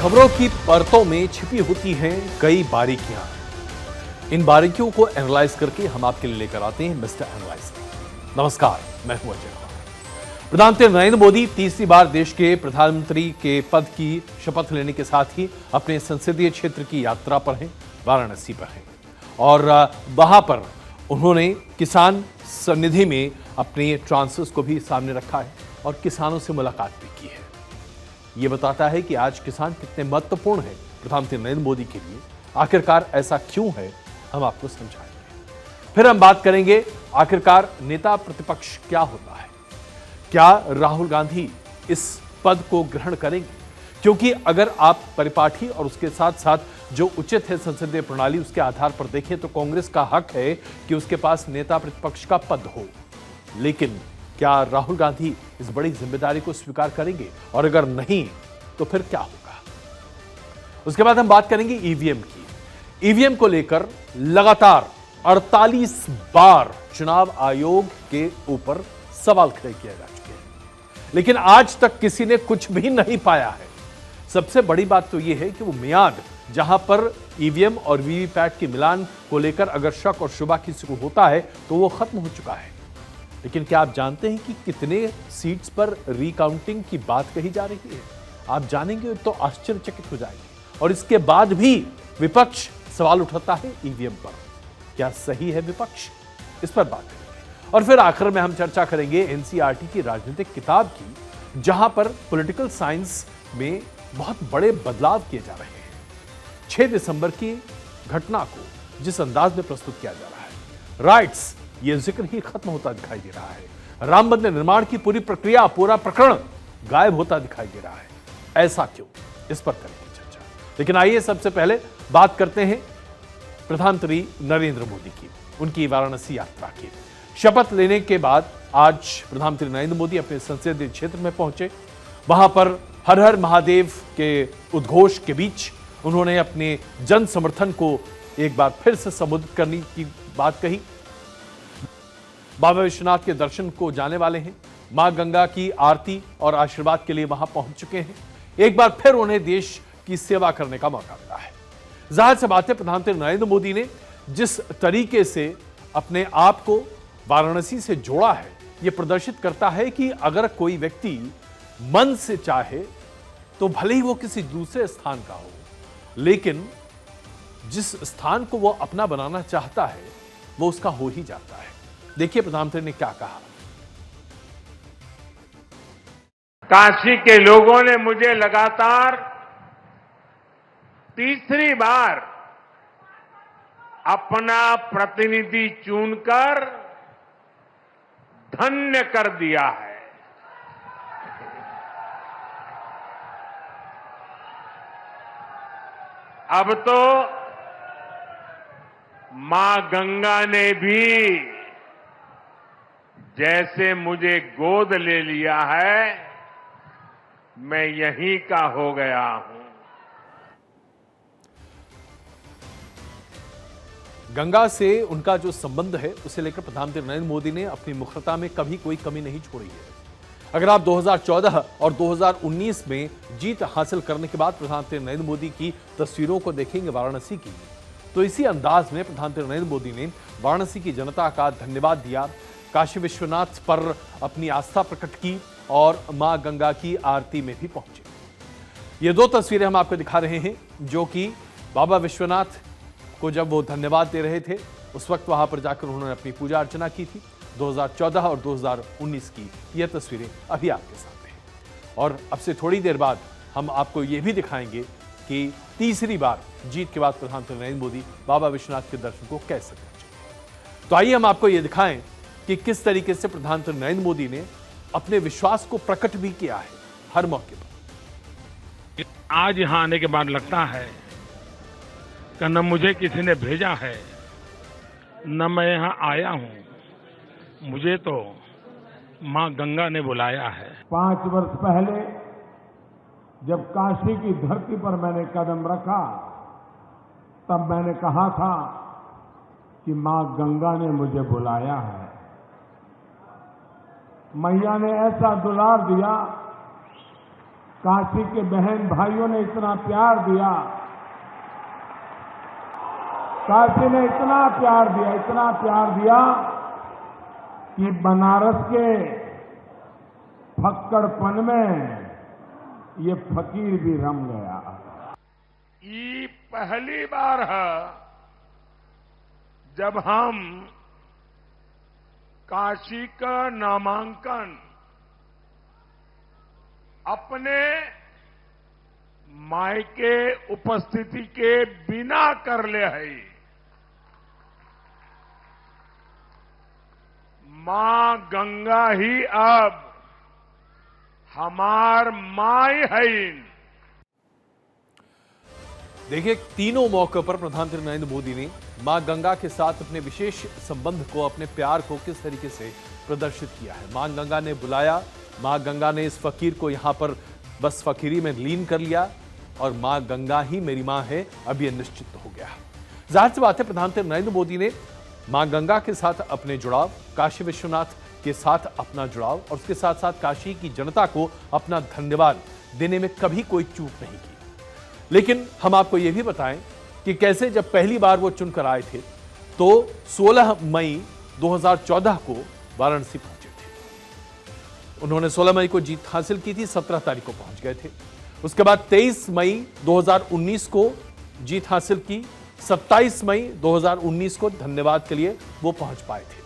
खबरों की परतों में छिपी होती हैं कई बारीकियां। इन बारीकियों को एनालाइज करके हम आपके लिए लेकर आते हैं मिस्टर एनालाइजर। नमस्कार, मैं हूं अजय। प्रधानमंत्री नरेंद्र मोदी तीसरी बार देश के प्रधानमंत्री के पद की शपथ लेने के साथ ही अपने संसदीय क्षेत्र की यात्रा पर हैं, वाराणसी पर हैं और वहां पर उन्होंने किसान सन्निधि में अपने ट्रांसफर्स को भी सामने रखा है और किसानों से मुलाकात भी की है। ये बताता है कि आज किसान कितने महत्वपूर्ण हैं प्रधानमंत्री नरेंद्र मोदी के लिए। आखिरकार ऐसा क्यों है, हम आपको समझाएंगे। फिर हम बात करेंगे आखिरकार नेता प्रतिपक्ष क्या होता है। क्या राहुल गांधी इस पद को ग्रहण करेंगे? क्योंकि अगर आप परिपाटी और उसके साथ साथ जो उचित है संसदीय प्रणाली, उसके आधार पर देखें तो कांग्रेस का हक है कि उसके पास नेता प्रतिपक्ष का पद हो। लेकिन क्या राहुल गांधी इस बड़ी जिम्मेदारी को स्वीकार करेंगे? और अगर नहीं तो फिर क्या होगा? उसके बाद हम बात करेंगे ईवीएम की। ईवीएम को लेकर लगातार 48 बार चुनाव आयोग के ऊपर सवाल खड़े किए जा चुके हैं, लेकिन आज तक किसी ने कुछ भी नहीं पाया है। सबसे बड़ी बात तो यह है कि वो मियाद जहां पर ईवीएम और वीवीपैट के मिलान को लेकर अगर शक और शुबा किसी को होता है तो वो खत्म हो चुका है। लेकिन क्या आप जानते हैं कि कितने सीट्स पर रिकाउंटिंग की बात कही जा रही है? आप जानेंगे तो आश्चर्यचकित हो जाएंगे। और इसके बाद भी विपक्ष सवाल उठाता है ईवीएम पर। क्या सही है विपक्ष? इस पर बात करेंगे। और फिर आखिर में हम चर्चा करेंगे एनसीईआरटी की राजनीतिक किताब की, जहां पर पॉलिटिकल साइंस में बहुत बड़े बदलाव किए जा रहे हैं। 6 दिसंबर की घटना को जिस अंदाज में प्रस्तुत किया जा रहा है, राइट्स, यह जिक्र ही खत्म होता दिखाई दे रहा है। राम मंदिर निर्माण की पूरी प्रक्रिया, पूरा प्रकरण गायब होता दिखाई दे रहा है। ऐसा क्यों? इस पर करेंगे चर्चा। लेकिन आइए सबसे पहले बात करते हैं प्रधानमंत्री नरेंद्र मोदी की, उनकी वाराणसी यात्रा की। शपथ लेने के बाद आज प्रधानमंत्री नरेंद्र मोदी अपने संसदीय क्षेत्र में पहुंचे। वहां पर हर हर महादेव के उद्घोष के बीच उन्होंने अपने जन समर्थन को एक बार फिर से संबोधित करने की बात कही। बाबा विश्वनाथ के दर्शन को जाने वाले हैं, मां गंगा की आरती और आशीर्वाद के लिए वहां पहुंच चुके हैं। एक बार फिर उन्हें देश की सेवा करने का मौका मिला है। जाहिर सी बात है, प्रधानमंत्री नरेंद्र मोदी ने जिस तरीके से अपने आप को वाराणसी से जोड़ा है, यह प्रदर्शित करता है कि अगर कोई व्यक्ति मन से चाहे तो भले ही वो किसी दूसरे स्थान का हो, लेकिन जिस स्थान को वो अपना बनाना चाहता है वो उसका हो ही जाता है। देखिए प्रधानमंत्री ने क्या कहा। काशी के लोगों ने मुझे लगातार तीसरी बार अपना प्रतिनिधि चुनकर धन्य कर दिया है। अब तो मां गंगा ने भी जैसे मुझे गोद ले लिया है, मैं यहीं का हो गया हूं। गंगा से उनका जो संबंध है उसे लेकर प्रधानमंत्री नरेंद्र मोदी ने अपनी मुखरता में कभी कोई कमी नहीं छोड़ी है। अगर आप 2014 और 2019 में जीत हासिल करने के बाद प्रधानमंत्री नरेंद्र मोदी की तस्वीरों को देखेंगे वाराणसी की, तो इसी अंदाज में प्रधानमंत्री नरेंद्र मोदी ने वाराणसी की जनता का धन्यवाद दिया, काशी विश्वनाथ पर अपनी आस्था प्रकट की और मां गंगा की आरती में भी पहुंचे। ये 2 तस्वीरें हम आपको दिखा रहे हैं, जो कि बाबा विश्वनाथ को जब वो धन्यवाद दे रहे थे उस वक्त वहां पर जाकर उन्होंने अपनी पूजा अर्चना की थी। 2014 और 2019 की ये तस्वीरें अभी आपके सामने हैं। और अब से थोड़ी देर बाद हम आपको ये भी दिखाएंगे कि तीसरी बार जीत के बाद प्रधानमंत्री नरेंद्र मोदी बाबा विश्वनाथ के दर्शन को कैसे पहुंचे। तो आइए हम आपको ये दिखाएं कि किस तरीके से प्रधानमंत्री नरेंद्र मोदी ने अपने विश्वास को प्रकट भी किया है हर मौके पर। आज यहां आने के बाद लगता है कि न मुझे किसी ने भेजा है, न मैं यहां आया हूं, मुझे तो मां गंगा ने बुलाया है। 5 वर्ष पहले जब काशी की धरती पर मैंने कदम रखा, तब मैंने कहा था कि मां गंगा ने मुझे बुलाया है। मैया ने ऐसा दुलार दिया, काशी के बहन भाइयों ने इतना प्यार दिया, काशी ने इतना प्यार दिया कि बनारस के फक्कड़पन में ये फकीर भी रम गया। ये पहली बार है जब हम काशी का नामांकन अपने मायके उपस्थिति के बिना कर ले है। मां गंगा ही अब हमार माई है। देखिए, तीनों मौकों पर प्रधानमंत्री नरेंद्र मोदी ने मां गंगा के साथ अपने विशेष संबंध को, अपने प्यार को किस तरीके से प्रदर्शित किया है। मां गंगा ने बुलाया, मां गंगा ने इस फकीर को यहां पर बस फकीरी में लीन कर लिया और मां गंगा ही मेरी मां है, अब यह निश्चित हो गया। जाहिर सी बात है, प्रधानमंत्री नरेंद्र मोदी ने मां गंगा के साथ अपने जुड़ाव, काशी विश्वनाथ के साथ अपना जुड़ाव और उसके साथ साथ काशी की जनता को अपना धन्यवाद देने में कभी कोई चूक नहीं की। लेकिन हम आपको यह भी बताएं कि कैसे जब पहली बार वो चुनकर आए थे तो 16 मई 2014 को वाराणसी पहुंचे थे। उन्होंने 16 मई को जीत हासिल की थी, 17 तारीख को पहुंच गए थे। उसके बाद 23 मई 2019 को जीत हासिल की, 27 मई 2019 को धन्यवाद के लिए वो पहुंच पाए थे।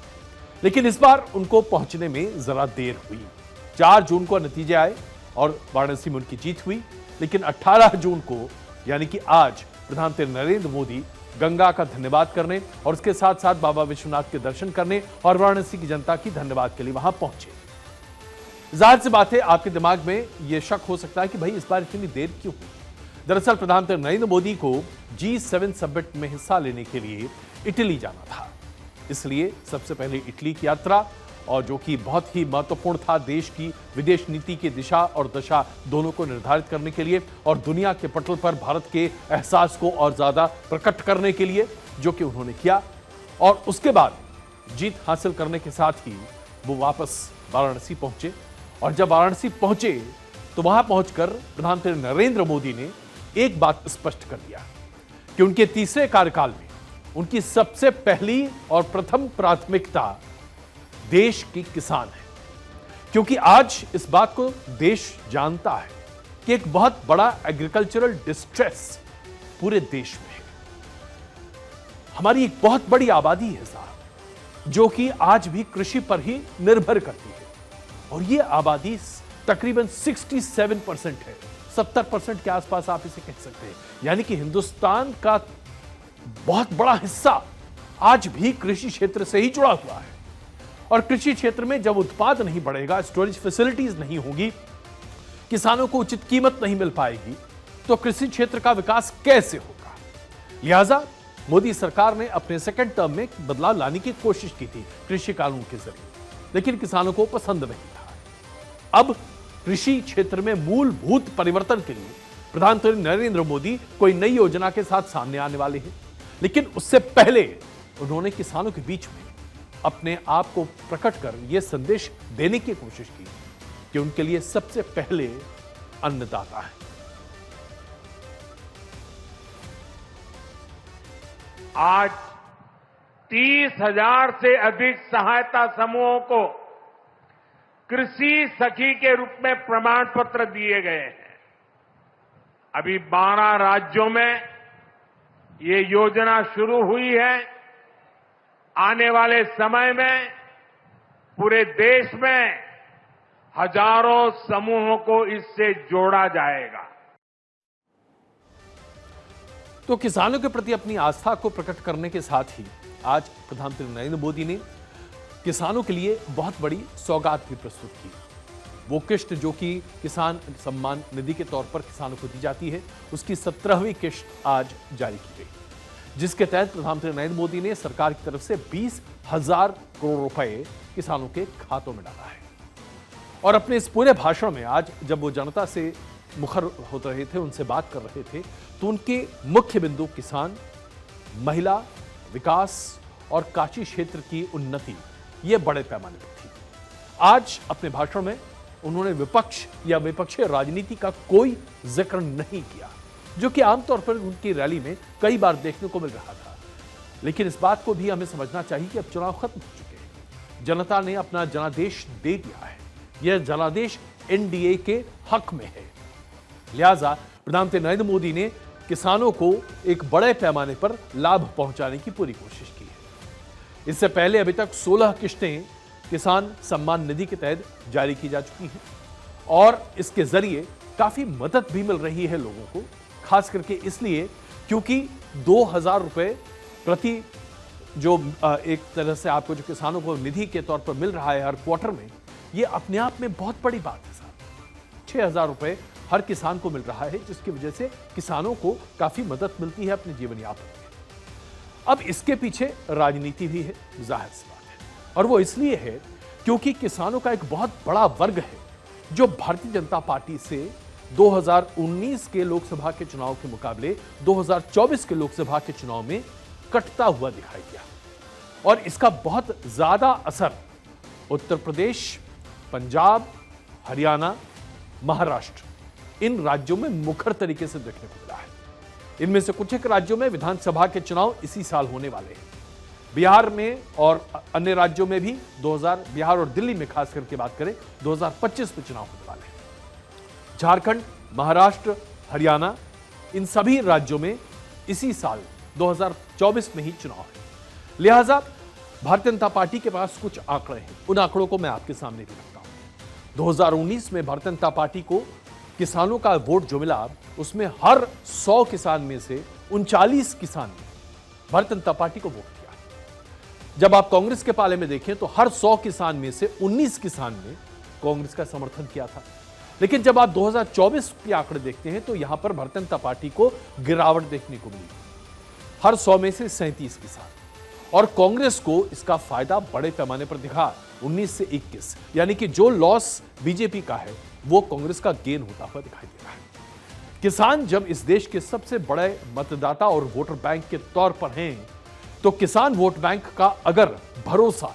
लेकिन इस बार उनको पहुंचने में जरा देर हुई। 4 जून को नतीजे आए और वाराणसी में उनकी जीत हुई। लेकिन 18 जून को यानी कि आज प्रधानमंत्री नरेंद्र मोदी गंगा का धन्यवाद करने और उसके साथ साथ बाबा विश्वनाथ के दर्शन करने और वाराणसी की जनता की धन्यवाद के लिए वहां पहुंचे। जाहिर सी बात है, आपके दिमाग में यह शक हो सकता है कि भाई इस बार इतनी देर क्यों हुई। दरअसल प्रधानमंत्री नरेंद्र मोदी को G7 समिट में हिस्सा लेने के लिए इटली जाना था। इसलिए सबसे पहले इटली की यात्रा, और जो कि बहुत ही महत्वपूर्ण था देश की विदेश नीति की दिशा और दशा दोनों को निर्धारित करने के लिए और दुनिया के पटल पर भारत के एहसास को और ज्यादा प्रकट करने के लिए, जो कि उन्होंने किया। और उसके बाद जीत हासिल करने के साथ ही वो वापस वाराणसी पहुंचे। और जब वाराणसी पहुंचे तो वहां पहुंचकर प्रधानमंत्री नरेंद्र मोदी ने एक बात स्पष्ट कर दिया कि उनके तीसरे कार्यकाल में उनकी सबसे पहली और प्रथम प्राथमिकता देश की किसान है। क्योंकि आज इस बात को देश जानता है कि एक बहुत बड़ा एग्रीकल्चरल डिस्ट्रेस पूरे देश में है। हमारी एक बहुत बड़ी आबादी है साहब, जो कि आज भी कृषि पर ही निर्भर करती है। और ये आबादी तकरीबन 67% है, 70% के आसपास आप इसे कह सकते हैं। यानी कि हिंदुस्तान का बहुत बड़ा हिस्सा आज भी कृषि क्षेत्र से ही जुड़ा हुआ है। और कृषि क्षेत्र में जब उत्पाद नहीं बढ़ेगा, स्टोरेज फैसिलिटीज नहीं होगी, किसानों को उचित कीमत नहीं मिल पाएगी, तो कृषि क्षेत्र का विकास कैसे होगा। लिहाजा मोदी सरकार ने अपने सेकंड टर्म में बदलाव लाने की कोशिश की थी कृषि कानून के जरिए, लेकिन किसानों को पसंद नहीं था। अब कृषि क्षेत्र में मूलभूत परिवर्तन के लिए प्रधानमंत्री नरेंद्र मोदी कोई नई योजना के साथ सामने आने वाले हैं। लेकिन उससे पहले उन्होंने किसानों के बीच में अपने आप को प्रकट कर यह संदेश देने की कोशिश की कि उनके लिए सबसे पहले अन्नदाता है। आज 30,000 से अधिक सहायता समूहों को कृषि सखी के रूप में प्रमाण पत्र दिए गए हैं। अभी 12 राज्यों में ये योजना शुरू हुई है। आने वाले समय में पूरे देश में हजारों समूहों को इससे जोड़ा जाएगा। तो किसानों के प्रति अपनी आस्था को प्रकट करने के साथ ही आज प्रधानमंत्री नरेंद्र मोदी ने किसानों के लिए बहुत बड़ी सौगात भी प्रस्तुत की। वो किश्त जो कि किसान सम्मान निधि के तौर पर किसानों को दी जाती है, उसकी 17वीं किश्त आज जारी की गई, जिसके तहत प्रधानमंत्री नरेंद्र मोदी ने सरकार की तरफ से 20,000 करोड़ रुपए किसानों के खातों में डाला है। और अपने इस पूरे भाषण में आज जब वो जनता से मुखर हो रहे थे, उनसे बात कर रहे थे, तो उनके मुख्य बिंदु किसान, महिला, विकास और काशी क्षेत्र की उन्नति, ये बड़े पैमाने पर थी। आज अपने भाषण में उन्होंने विपक्ष या विपक्षीय राजनीति का कोई जिक्र नहीं किया, जो कि आमतौर पर उनकी रैली में कई बार देखने को मिल रहा था। लेकिन इस बात को भी हमें समझना चाहिए कि अब चुनाव खत्म हो चुके हैं, जनता ने अपना जनादेश दे दिया है, यह जनादेश एनडीए के हक में है। लिहाजा प्रधानमंत्री नरेंद्र मोदी ने किसानों को एक बड़े पैमाने पर लाभ पहुंचाने की पूरी कोशिश की है। इससे पहले अभी तक 16 किश्तें किसान सम्मान निधि के तहत जारी की जा चुकी हैं और इसके जरिए काफी मदद भी मिल रही है लोगों को, खास करके इसलिए क्योंकि 2000 रुपए प्रति जो एक तरह से आपको जो किसानों को निधि के तौर पर मिल रहा है हर क्वार्टर में, यह अपने आप में बहुत बड़ी बात है साहब। 6000 रुपए हर किसान को मिल रहा है, जिसकी वजह से किसानों को काफी मदद मिलती है अपने जीवन यापन में। अब इसके पीछे राजनीति भी है, जाहिर सी बात है, और वो इसलिए है क्योंकि किसानों का एक बहुत बड़ा वर्ग है जो भारतीय जनता पार्टी से 2019 के लोकसभा के चुनाव के मुकाबले 2024 के लोकसभा के चुनाव में कटता हुआ दिखाई दिया, और इसका बहुत ज्यादा असर उत्तर प्रदेश, पंजाब, हरियाणा, महाराष्ट्र इन राज्यों में मुखर तरीके से देखने को मिला है। इनमें से कुछ एक राज्यों में विधानसभा के चुनाव इसी साल होने वाले हैं। बिहार में और अन्य राज्यों में भी बिहार और दिल्ली में खास करके बात करें 2025 में चुनाव होने वाले हैं। झारखंड, महाराष्ट्र, हरियाणा इन सभी राज्यों में इसी साल 2024 में ही चुनाव है। लिहाजा भारतीय जनता पार्टी के पास कुछ आंकड़े हैं, उन आंकड़ों को मैं आपके सामने भी रखता हूं। 2019 में भारतीय जनता पार्टी को किसानों का वोट जो मिला, उसमें हर 100 किसान में से 39 किसान ने भारतीय जनता पार्टी को वोट किया। जब आप कांग्रेस के पाले में देखें तो हर 100 किसान में से 19 किसान ने कांग्रेस का समर्थन किया था। लेकिन जब आप 2024 के आंकड़े देखते हैं तो यहां पर भारतीय जनता पार्टी को गिरावट देखने को मिली, हर 100 में से 37 किसान, और कांग्रेस को इसका फायदा बड़े पैमाने पर दिखा 19 से 21, यानी कि जो लॉस बीजेपी का है वो कांग्रेस का गेन होता हुआ दिखाई दे रहा है। किसान जब इस देश के सबसे बड़े मतदाता और वोटर बैंक के तौर पर हैं, तो किसान वोट बैंक का अगर भरोसा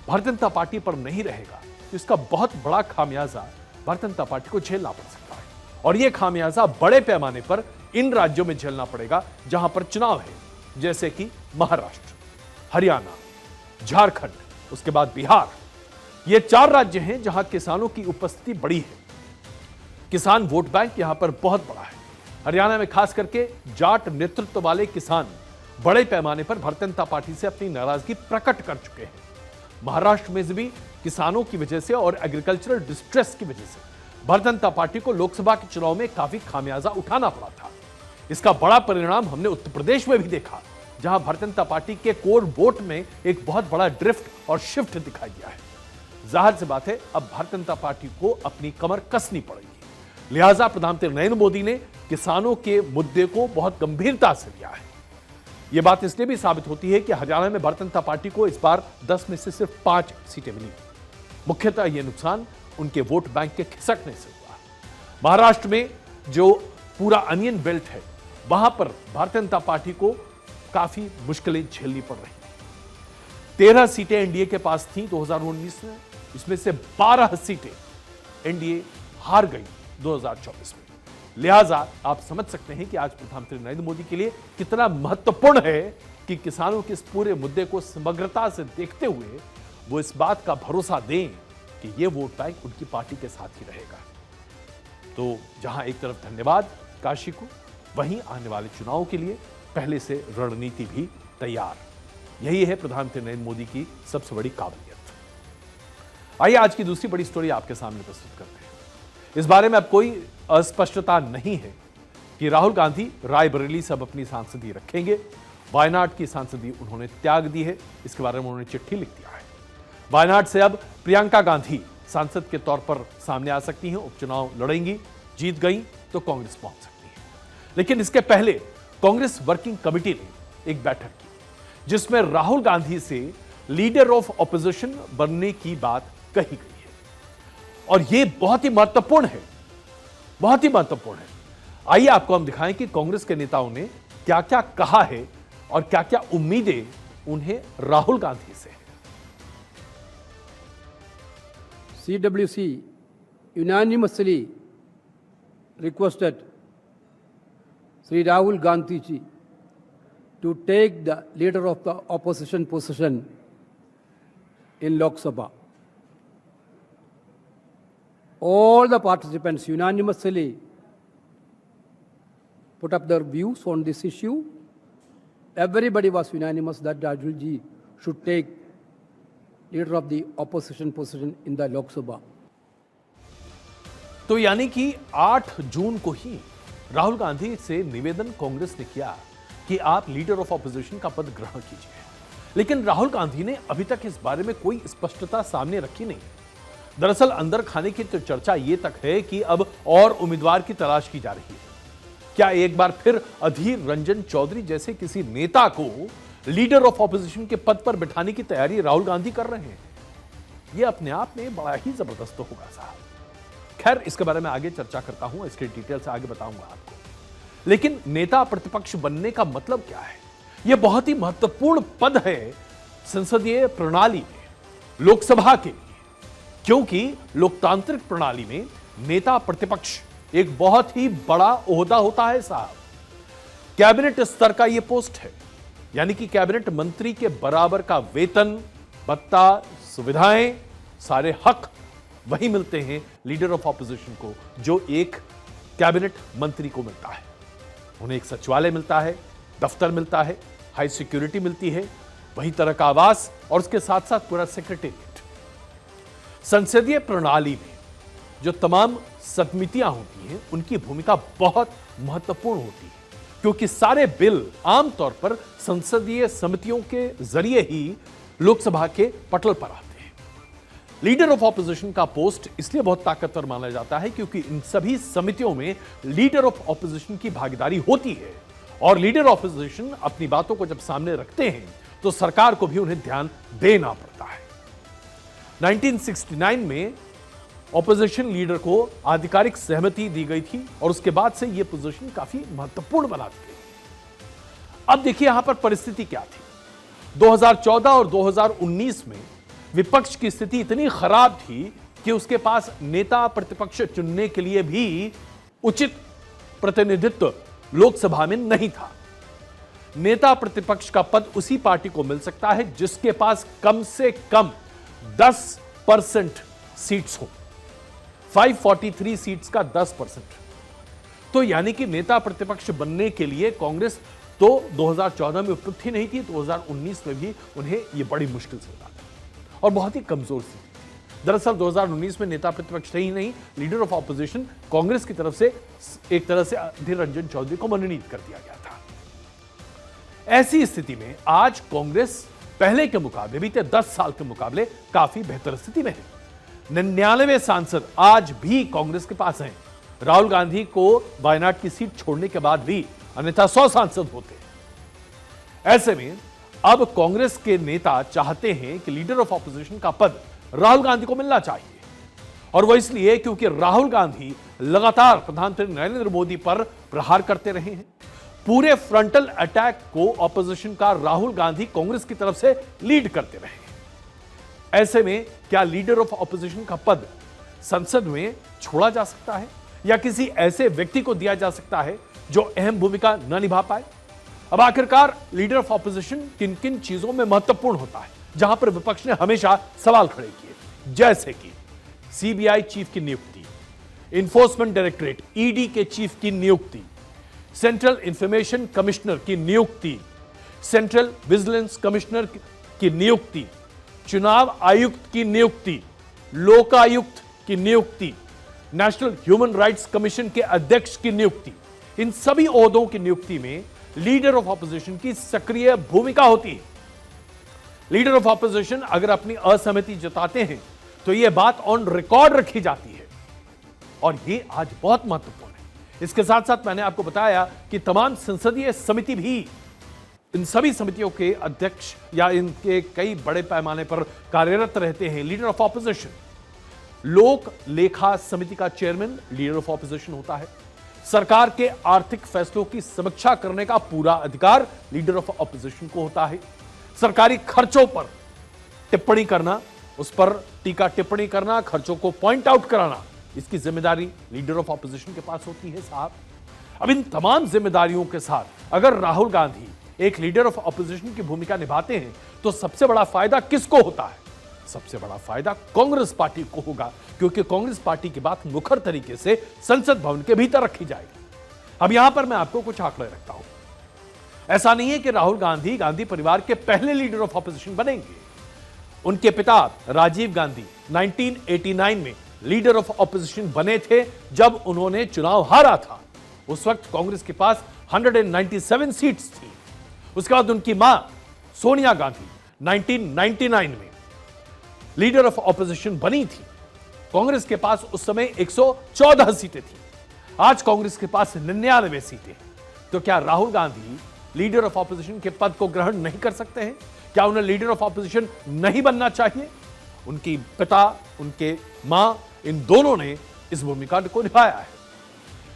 भारतीय जनता पार्टी पर नहीं रहेगा तो इसका बहुत बड़ा खामियाजा भारतीय जनता पार्टी को झेलना पड़ सकता है, और यह खामियाजा बड़े पैमाने पर इन राज्यों में झेलना पड़ेगा जहां पर चुनाव है, जैसे कि महाराष्ट्र, हरियाणा, झारखंड, उसके बाद बिहार। ये 4 राज्य हैं जहां किसानों की उपस्थिति बड़ी है। किसान वोट बैंक यहां पर बहुत बड़ा है। हरियाणा में खास करके जाट नेतृत्व वाले किसान बड़े पैमाने पर भारतीय जनता पार्टी से अपनी नाराजगी प्रकट कर चुके हैं। महाराष्ट्र में भी किसानों की वजह से और एग्रीकल्चरल डिस्ट्रेस की वजह से भारतीय जनता पार्टी को लोकसभा के चुनाव में काफी खामियाजा उठाना पड़ा था। इसका बड़ा परिणाम हमने उत्तर प्रदेश में भी देखा, जहां भारतीय जनता पार्टी के कोर वोट में एक बहुत बड़ा ड्रिफ्ट और शिफ्ट दिखाई दिया है। जाहिर सी बात है अब भारतीय जनता पार्टी को अपनी कमर कसनी पड़ेगी। लिहाजा प्रधानमंत्री नरेंद्र मोदी ने किसानों के मुद्दे को बहुत गंभीरता से लिया है। यह बात इसलिए भी साबित होती है कि हरियाणा में भारतीय जनता पार्टी को इस बार 10 में से सिर्फ 5 सीटें मिली। मुख्यतः यह नुकसान उनके वोट बैंक के खिसकने से हुआ। महाराष्ट्र में जो पूरा अनियन बेल्ट है, वहां पर भारतीय जनता पार्टी को काफी मुश्किलें झेलनी पड़ रही। 13 सीटें एनडीए के पास थी 2019 में, इसमें से 12 सीटें एनडीए हार गई 2024 में। लिहाजा आप समझ सकते हैं कि आज प्रधानमंत्री नरेंद्र मोदी के लिए कितना महत्वपूर्ण है कि किसानों के इस पूरे मुद्दे को समग्रता से देखते हुए वो इस बात का भरोसा दें कि ये वोट बैंक उनकी पार्टी के साथ ही रहेगा। तो जहां एक तरफ धन्यवाद काशी को, वहीं आने वाले चुनाव के लिए पहले से रणनीति भी तैयार। यही है प्रधानमंत्री नरेंद्र मोदी की सबसे बड़ी काबिलियत। आइए आज की दूसरी बड़ी स्टोरी आपके सामने प्रस्तुत करते हैं। इस बारे में अब कोई अस्पष्टता नहीं है कि राहुल गांधी रायबरेली से अब अपनी सांसदी रखेंगे। वायनाड की सांसदी उन्होंने त्याग दी है, इसके बारे में उन्होंने चिट्ठी लिख दिया है। वायनाड से अब प्रियंका गांधी सांसद के तौर पर सामने आ सकती हैं, उपचुनाव लड़ेंगी, जीत गई तो कांग्रेस पहुंच सकती है। लेकिन इसके पहले कांग्रेस वर्किंग कमेटी ने एक बैठक की जिसमें राहुल गांधी से लीडर ऑफ ऑपोजिशन बनने की बात कही गई है, और यह बहुत ही महत्वपूर्ण है, बहुत ही महत्वपूर्ण है। आइए आपको हम दिखाएं कि कांग्रेस के नेताओं ने क्या क्या कहा है और क्या क्या उम्मीदें उन्हें राहुल गांधी से है। CWC unanimously requested Sri Rahul Gandhi ji to take the leader of the opposition position in Lok Sabha. All the participants unanimously put up their views on this issue. Everybody was unanimous that Rahul ji should take leader of the opposition position in the Lok Sabha. तो यानी कि 8 जून को ही राहुल गांधी से निवेदन कांग्रेस ने किया कि आप लीडर ऑफ ऑपोजिशन का पद ग्रहण कीजिए, लेकिन राहुल गांधी ने अभी तक इस बारे में कोई स्पष्टता सामने रखी नहीं। दरअसल अंदर खाने की तो चर्चा यह तक है कि अब और उम्मीदवार की तलाश की जा रही है। क्या एक बार फिर अधीर रंजन चौधरी जैसे किसी नेता को लीडर ऑफ ऑपोजिशन के पद पर बिठाने की तैयारी राहुल गांधी कर रहे हैं? यह अपने आप में बड़ा ही जबरदस्त होगा साहब। खैर, इसके बारे में आगे चर्चा करता हूं, इसके डिटेल से आगे बताऊंगा आपको। लेकिन नेता प्रतिपक्ष बनने का मतलब क्या है? यह बहुत ही महत्वपूर्ण पद है संसदीय प्रणाली में, लोकसभा के लिए, क्योंकि लोकतांत्रिक प्रणाली में नेता प्रतिपक्ष एक बहुत ही बड़ा ओहदा होता है साहब। कैबिनेट स्तर का यह पोस्ट है, यानी कि कैबिनेट मंत्री के बराबर का वेतन, भत्ता, सुविधाएं, सारे हक वही मिलते हैं लीडर ऑफ ऑपोजिशन को जो एक कैबिनेट मंत्री को मिलता है। उन्हें एक सचिवालय मिलता है, दफ्तर मिलता है, हाई सिक्योरिटी मिलती है, वही तरह का आवास और उसके साथ साथ पूरा सेक्रेटेरिएट। संसदीय प्रणाली में जो तमाम समितियां होती हैं उनकी भूमिका बहुत महत्वपूर्ण होती है, क्योंकि सारे बिल आमतौर पर संसदीय समितियों के जरिए ही लोकसभा के पटल पर आते हैं। लीडर ऑफ ऑपोजिशन का पोस्ट इसलिए बहुत ताकतवर माना जाता है क्योंकि इन सभी समितियों में लीडर ऑफ ऑपोजिशन की भागीदारी होती है, और लीडर ऑफ ऑपोजिशन अपनी बातों को जब सामने रखते हैं तो सरकार को भी उन्हें ध्यान देना पड़ता है। 1969 में ऑपोजिशन लीडर को आधिकारिक सहमति दी गई थी और उसके बाद से यह पोजीशन काफी महत्वपूर्ण बना दी गई। अब देखिए यहां पर परिस्थिति क्या थी। 2014 और 2019 में विपक्ष की स्थिति इतनी खराब थी कि उसके पास नेता प्रतिपक्ष चुनने के लिए भी उचित प्रतिनिधित्व लोकसभा में नहीं था। नेता प्रतिपक्ष का पद उसी पार्टी को मिल सकता है जिसके पास कम से कम 10% सीट्स हो। 543 सीट्स का 10%। तो यानी कि नेता प्रतिपक्ष बनने के लिए कांग्रेस तो 2014 में उपयुक्त ही नहीं थी, 2019 में भी उन्हें यह बड़ी मुश्किल से मिला और बहुत ही कमजोर थी। दरअसल 2019 में नेता प्रतिपक्ष ही नहीं, लीडर ऑफ ऑपोजिशन कांग्रेस की तरफ से एक तरह से अधीर रंजन चौधरी को मनोनीत कर दिया गया था। ऐसी स्थिति में आज कांग्रेस पहले के मुकाबले, बीते 10 साल के मुकाबले काफी बेहतर स्थिति में है। 99 सांसद आज भी कांग्रेस के पास हैं। राहुल गांधी को वायनाड की सीट छोड़ने के बाद भी अन्यथा 100 सांसद होते। ऐसे में अब कांग्रेस के नेता चाहते हैं कि लीडर ऑफ ऑपोजिशन का पद राहुल गांधी को मिलना चाहिए, और वह इसलिए क्योंकि राहुल गांधी लगातार प्रधानमंत्री नरेंद्र मोदी पर प्रहार करते रहे हैं। पूरे फ्रंटल अटैक को ऑपोजिशन का राहुल गांधी कांग्रेस की तरफ से लीड करते रहे हैं। ऐसे में क्या लीडर ऑफ ऑपोजिशन का पद संसद में छोड़ा जा सकता है या किसी ऐसे व्यक्ति को दिया जा सकता है जो अहम भूमिका न निभा पाए? अब आखिरकार लीडर ऑफ ऑपोजिशन किन किन चीजों में महत्वपूर्ण होता है जहां पर विपक्ष ने हमेशा सवाल खड़े किए, जैसे कि सीबीआई चीफ की नियुक्ति, इन्फोर्समेंट डायरेक्टरेट ईडी के चीफ की नियुक्ति, सेंट्रल इंफॉर्मेशन कमिश्नर की नियुक्ति, सेंट्रल विजिलेंस कमिश्नर की नियुक्ति, चुनाव आयुक्त की नियुक्ति, लोकायुक्त की नियुक्ति, नेशनल ह्यूमन राइट्स कमीशन के अध्यक्ष की नियुक्ति। इन सभी ओहदों की नियुक्ति में लीडर ऑफ ऑपोजिशन की सक्रिय भूमिका होती है। लीडर ऑफ ऑपोजिशन अगर अपनी असहमति जताते हैं तो यह बात ऑन रिकॉर्ड रखी जाती है, और यह आज बहुत महत्वपूर्ण है। इसके साथ साथ मैंने आपको बताया कि तमाम संसदीय समिति भी, इन सभी समितियों के अध्यक्ष या इनके कई बड़े पैमाने पर कार्यरत रहते हैं लीडर ऑफ ऑपोजिशन। लोक लेखा समिति का चेयरमैन लीडर ऑफ ऑपोजिशन होता है। सरकार के आर्थिक फैसलों की समीक्षा करने का पूरा अधिकार लीडर ऑफ ऑपोजिशन को होता है। सरकारी खर्चों पर टिप्पणी करना उस पर टीका टिप्पणी करना, खर्चों को पॉइंट आउट कराना, इसकी जिम्मेदारी लीडर ऑफ ऑपोजिशन के पास होती है साहब। अब इन तमाम जिम्मेदारियों के साथ अगर राहुल गांधी एक लीडर ऑफ ऑपोजिशन की भूमिका निभाते हैं तो सबसे बड़ा फायदा किसको होता है? सबसे बड़ा फायदा कांग्रेस पार्टी को होगा, क्योंकि कांग्रेस पार्टी की बात मुखर तरीके से संसद भवन के भीतर रखी जाएगी। अब यहां पर मैं आपको कुछ आंकड़े रखता हूं। ऐसा नहीं है कि राहुल गांधी गांधी परिवार के पहले लीडर ऑफ ऑपोजिशन बनेंगे। उनके पिता राजीव गांधी 1989 में लीडर ऑफ ऑपोजिशन बने थे जब उन्होंने चुनाव हारा था। उस वक्त कांग्रेस के पास 197 सीट्स थी। उसके बाद उनकी मां सोनिया गांधी 1999 में लीडर ऑफ ऑपोजिशन बनी थी। कांग्रेस के पास उस समय 114 सीटें थी। आज कांग्रेस के पास 99 सीटें। तो क्या Rahul Gandhi leader of opposition के पद को ग्रहण नहीं कर सकते हैं? क्या उन्हें लीडर ऑफ ऑपोजिशन नहीं बनना चाहिए? उनकी पिता, उनके मां, इन दोनों ने इस भूमिका को निभाया है।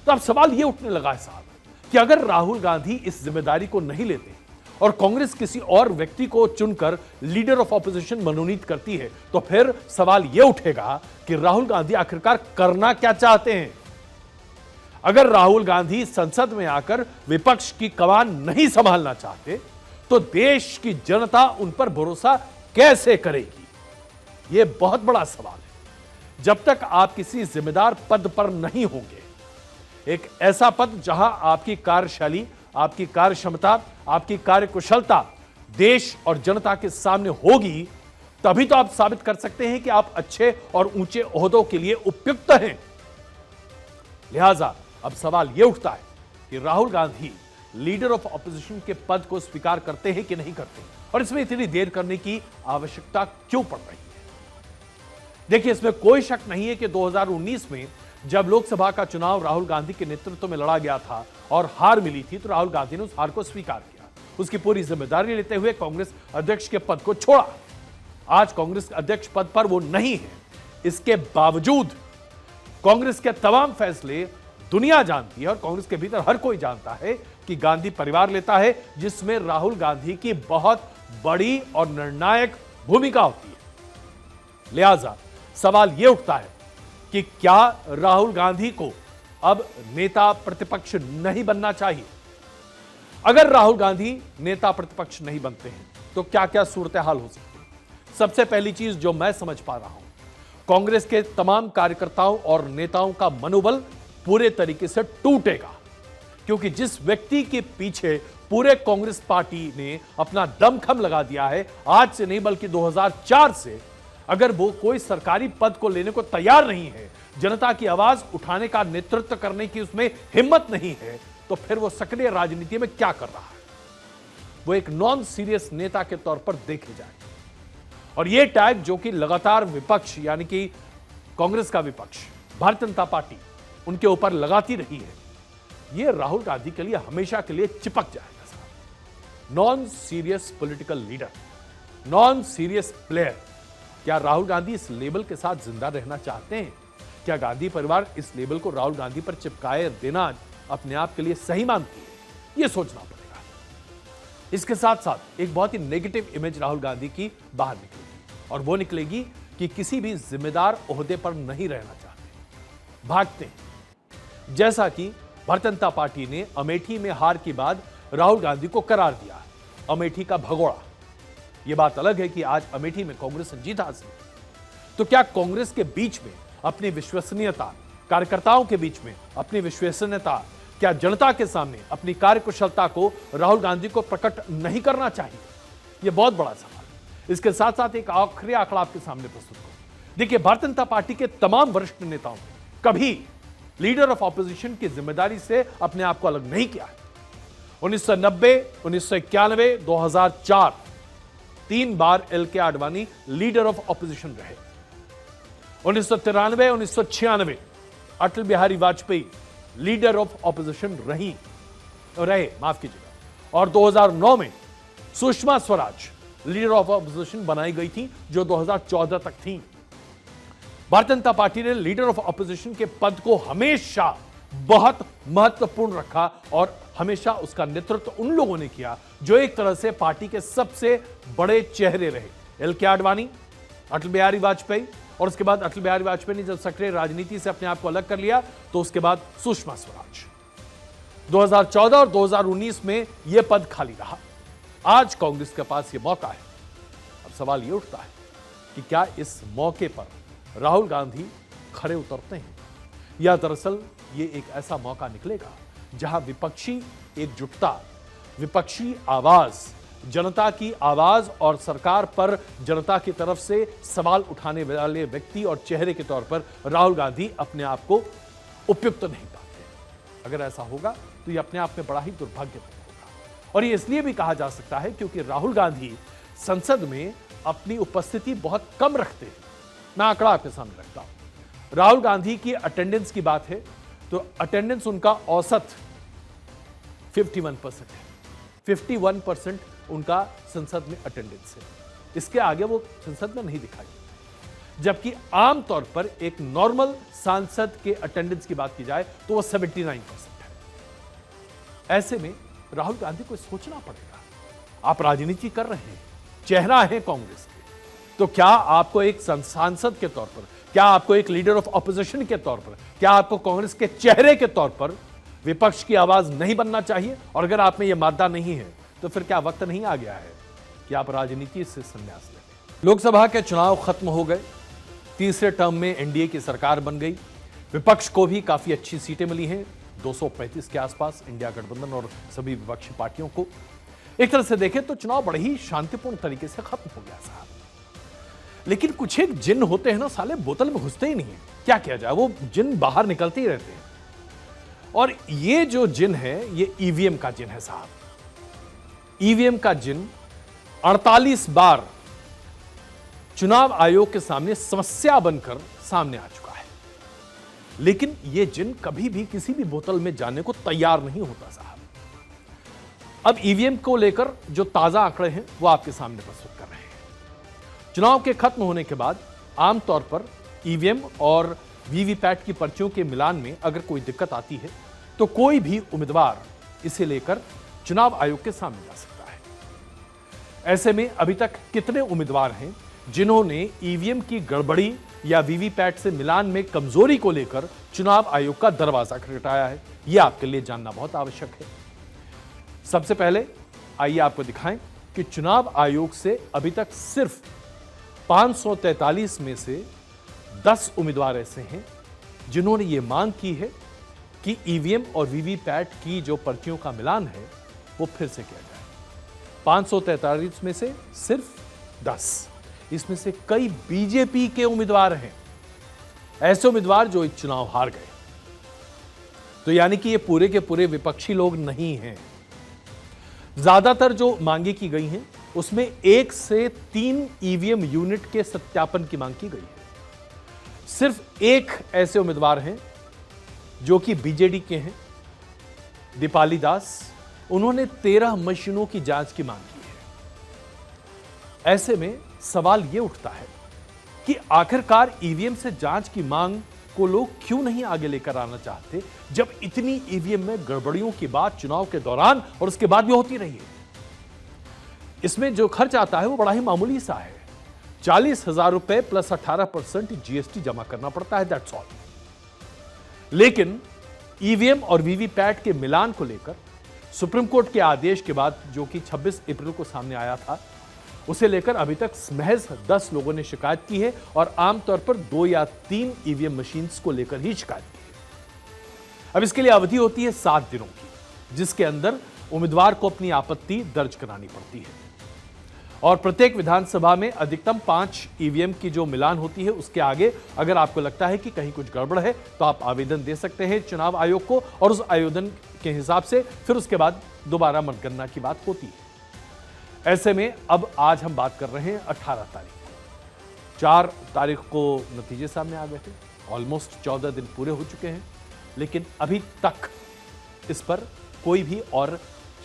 तो अब सवाल यह उठने लगा है साहब कि अगर राहुल गांधी इस जिम्मेदारी को नहीं लेते और कांग्रेस किसी और व्यक्ति को चुनकर लीडर ऑफ ऑपोजिशन मनोनीत करती है तो फिर सवाल यह उठेगा कि राहुल गांधी आखिरकार करना क्या चाहते हैं। अगर राहुल गांधी संसद में आकर विपक्ष की कमान नहीं संभालना चाहते तो देश की जनता उन पर भरोसा कैसे करेगी? यह बहुत बड़ा सवाल है। जब तक आप किसी जिम्मेदार पद पर नहीं होंगे, एक ऐसा पद जहां आपकी कार्यशैली, आपकी कार्य क्षमता, आपकी कार्यकुशलता देश और जनता के सामने होगी, तभी तो आप साबित कर सकते हैं कि आप अच्छे और ऊंचे ओहदों के लिए उपयुक्त हैं। लिहाजा अब सवाल यह उठता है कि Rahul Gandhi leader of opposition के पद को स्वीकार करते हैं कि नहीं करते, और इसमें इतनी देर करने की आवश्यकता क्यों पड़ रही है? देखिए, इसमें कोई शक नहीं है कि 2019 में जब लोकसभा का चुनाव राहुल गांधी के नेतृत्व में लड़ा गया था और हार मिली थी, तो राहुल गांधी ने उस हार को स्वीकार किया। उसकी पूरी जिम्मेदारी लेते हुए कांग्रेस अध्यक्ष के पद को छोड़ा। आज कांग्रेस अध्यक्ष पद पर वो नहीं है। इसके बावजूद कांग्रेस के तमाम फैसले दुनिया जानती है और कांग्रेस के भीतर हर कोई जानता है कि गांधी परिवार लेता है, जिसमें राहुल गांधी की बहुत बड़ी और निर्णायक भूमिका होती है। लिहाजा सवाल यह उठता है कि क्या राहुल गांधी को अब नेता प्रतिपक्ष नहीं बनना चाहिए? अगर राहुल गांधी नेता प्रतिपक्ष नहीं बनते हैं तो क्या क्या सूरत हाल हो सकती है? सबसे पहली चीज जो मैं समझ पा रहा हूं, कांग्रेस के तमाम कार्यकर्ताओं और नेताओं का मनोबल पूरे तरीके से टूटेगा, क्योंकि जिस व्यक्ति के पीछे पूरे कांग्रेस पार्टी ने अपना दमखम लगा दिया है, आज से नहीं बल्कि 2004 से, अगर वो कोई सरकारी पद को लेने को तैयार नहीं है, जनता की आवाज उठाने का नेतृत्व करने की उसमें हिम्मत नहीं है, तो फिर वो सक्रिय राजनीति में क्या कर रहा है? वो एक नॉन सीरियस नेता के तौर पर देखे जाए। और ये टैग जो कि लगातार विपक्ष, यानी कि कांग्रेस का विपक्ष, भारतीय जनता पार्टी उनके ऊपर लगाती रही है, ये राहुल गांधी के लिए हमेशा के लिए चिपक जाएगा साहब। Non serious political leader, non serious player. क्या राहुल गांधी इस लेबल के साथ जिंदा रहना चाहते हैं? क्या गांधी परिवार इस लेबल को राहुल गांधी पर चिपकाए देना अपने आप के लिए सही मानती है? यह सोचना पड़ेगा। इसके साथ साथ एक बहुत ही नेगेटिव इमेज राहुल गांधी की बाहर निकलेगी, और वो निकलेगी कि किसी भी जिम्मेदार ओहदे पर नहीं रहना चाहते, भागते हैं। जैसा कि भारतीय जनता पार्टी ने अमेठी में हार के बाद राहुल गांधी को करार दिया, अमेठी का भगोड़ा। यह बात अलग है कि आज अमेठी में कांग्रेस ने जीत हासिल। तो क्या कांग्रेस के बीच में अपनी विश्वसनीयता, कार्यकर्ताओं के बीच में अपनी विश्वसनीयता, क्या जनता के सामने अपनी कार्यकुशलता को राहुल गांधी को प्रकट नहीं करना चाहिए? यह बहुत बड़ा सवाल है। इसके साथ साथ एक आखिरी आंकड़ा आपके सामने प्रस्तुत करूं। देखिए, भारतीय जनता पार्टी के तमाम वरिष्ठ नेताओं ने कभी लीडर ऑफ ऑपोजिशन की जिम्मेदारी से अपने आप को अलग नहीं किया है। 1990, 1991, 2004 3 बार L K. Advani leader of opposition रहे। 1993, 1996 Atal Bihari Vajpayee leader of opposition रहे, माफ कीजिएगा। और 2009 में Sushma Swaraj leader of opposition बनाई गई थी, जो 2014 तक थी। भारतीय जनता पार्टी ने लीडर ऑफ ऑपोजिशन के पद को हमेशा बहुत महत्वपूर्ण रखा और हमेशा उसका नेतृत्व उन लोगों ने किया जो एक तरह से पार्टी के सबसे बड़े चेहरे रहे। एल.के. आडवाणी, अटल बिहारी वाजपेयी, और उसके बाद अटल बिहारी वाजपेयी ने जब सक्रिय राजनीति से अपने आप को अलग कर लिया तो उसके बाद सुषमा स्वराज। 2014 और 2019 में यह पद खाली रहा। आज कांग्रेस के पास यह मौका है। अब सवाल यह उठता है कि क्या इस मौके पर राहुल गांधी खरे उतरते हैं, या दरअसल ये एक ऐसा मौका निकलेगा जहां विपक्षी एकजुटता, विपक्षी आवाज, जनता की आवाज और सरकार पर जनता की तरफ से सवाल उठाने वाले व्यक्ति और चेहरे के तौर पर राहुल गांधी अपने आप को उपयुक्त नहीं पाते। अगर ऐसा होगा तो यह अपने आप में बड़ा ही दुर्भाग्यपूर्ण होगा। और यह इसलिए भी कहा जा सकता है क्योंकि राहुल गांधी संसद में अपनी उपस्थिति बहुत कम रखते हैं। मैं आंकड़ा आपके सामने रखता हूं। राहुल गांधी की अटेंडेंस की बात है तो अटेंडेंस उनका औसत 51% है। 51% उनका संसद में अटेंडेंस है। इसके आगे वो संसद में नहीं दिखाई। जबकि आमतौर पर एक नॉर्मल सांसद के अटेंडेंस की बात की जाए तो वो 79% है। ऐसे में राहुल गांधी को सोचना पड़ेगा। आप राजनीति कर रहे हैं, चेहरा है कांग्रेस के, तो क्या आपको एक सांसद के तौर पर, क्या आपको एक लीडर ऑफ ऑपोजिशन के तौर पर, क्या आपको कांग्रेस के चेहरे के तौर पर विपक्ष की आवाज नहीं बनना चाहिए? और अगर आप में यह मादा नहीं है तो फिर क्या वक्त नहीं आ गया है कि आप राजनीति से संन्यास लें? लोकसभा के चुनाव खत्म हो गए। तीसरे टर्म में एनडीए की सरकार बन गई। विपक्ष को भी काफी अच्छी सीटें मिली हैं, 235 के आसपास, इंडिया गठबंधन और सभी विपक्षी पार्टियों को। एक तरह से देखें तो चुनाव बड़े ही शांतिपूर्ण तरीके से खत्म हो गया साहब। लेकिन कुछ एक जिन होते हैं ना साले, बोतल में घुसते ही नहीं है। क्या किया जाए, वो जिन बाहर निकलते ही रहते हैं। और ये जो जिन है ये ईवीएम का जिन है साहब। ईवीएम का जिन 48 बार चुनाव आयोग के सामने समस्या बनकर सामने आ चुका है। लेकिन यह जिन कभी भी किसी भी बोतल में जाने को तैयार नहीं होता साहब। अब ईवीएम को लेकर जो ताजा आंकड़े हैं वो आपके सामने प्रस्तुत कर रहे हैं। चुनाव के खत्म होने के बाद आमतौर पर ईवीएम और वीवीपैट की पर्चियों के मिलान में अगर कोई दिक्कत आती है तो कोई भी उम्मीदवार इसे लेकर चुनाव आयोग के सामने जा सकता है। ऐसे में अभी तक कितने उम्मीदवार हैं जिन्होंने ईवीएम की गड़बड़ी या वीवीपैट से मिलान में कमजोरी को लेकर चुनाव आयोग का दरवाजा खटखटाया है, यह आपके लिए जानना बहुत आवश्यक है। सबसे पहले आइए आपको दिखाएं कि चुनाव आयोग से अभी तक सिर्फ 543 में से 10 उम्मीदवार ऐसे हैं जिन्होंने यह मांग की है कि ईवीएम और वीवीपैट की जो पर्चियों का मिलान है वो फिर से किया जाए। 543 में से सिर्फ 10, इसमें से कई बीजेपी के उम्मीदवार हैं, ऐसे उम्मीदवार जो इस चुनाव हार गए। तो यानी कि ये पूरे के पूरे विपक्षी लोग नहीं हैं। ज्यादातर जो मांगे की गई हैं उसमें 1 से 3 ईवीएम यूनिट के सत्यापन की मांग की गई है। सिर्फ एक ऐसे उम्मीदवार हैं जो कि बीजेडी के हैं, दीपाली दास, उन्होंने 13 मशीनों की जांच की मांग की है। ऐसे में सवाल यह उठता है कि आखिरकार ईवीएम से जांच की मांग को लोग क्यों नहीं आगे लेकर आना चाहते, जब इतनी ईवीएम में गड़बड़ियों की बात चुनाव के दौरान और उसके बाद भी होती रही है। इसमें जो खर्च आता है वो बड़ा ही मामूली सा है, 40,000 रुपए प्लस 18% जीएसटी जमा करना पड़ता है, दैट्स ऑल। लेकिन ईवीएम और वीवीपैट के मिलान को लेकर सुप्रीम कोर्ट के आदेश के बाद, जो कि 26 अप्रैल को सामने आया था, उसे लेकर अभी तक महज 10 लोगों ने शिकायत की है और आमतौर पर 2 या 3 ईवीएम मशीन्स को लेकर ही शिकायत की है। अब इसके लिए अवधि होती है 7 दिनों की, जिसके अंदर उम्मीदवार को अपनी आपत्ति दर्ज करानी पड़ती है। और प्रत्येक विधानसभा में अधिकतम 5 ईवीएम की जो मिलान होती है, उसके आगे अगर आपको लगता है कि कहीं कुछ गड़बड़ है तो आप आवेदन दे सकते हैं चुनाव आयोग को, और उस आवेदन के हिसाब से फिर उसके बाद दोबारा मतगणना की बात होती है। ऐसे में अब आज हम बात कर रहे हैं 18 तारीख को। 4 तारीख को नतीजे सामने आ गए थे, ऑलमोस्ट 14 दिन पूरे हो चुके हैं, लेकिन अभी तक इस पर कोई भी और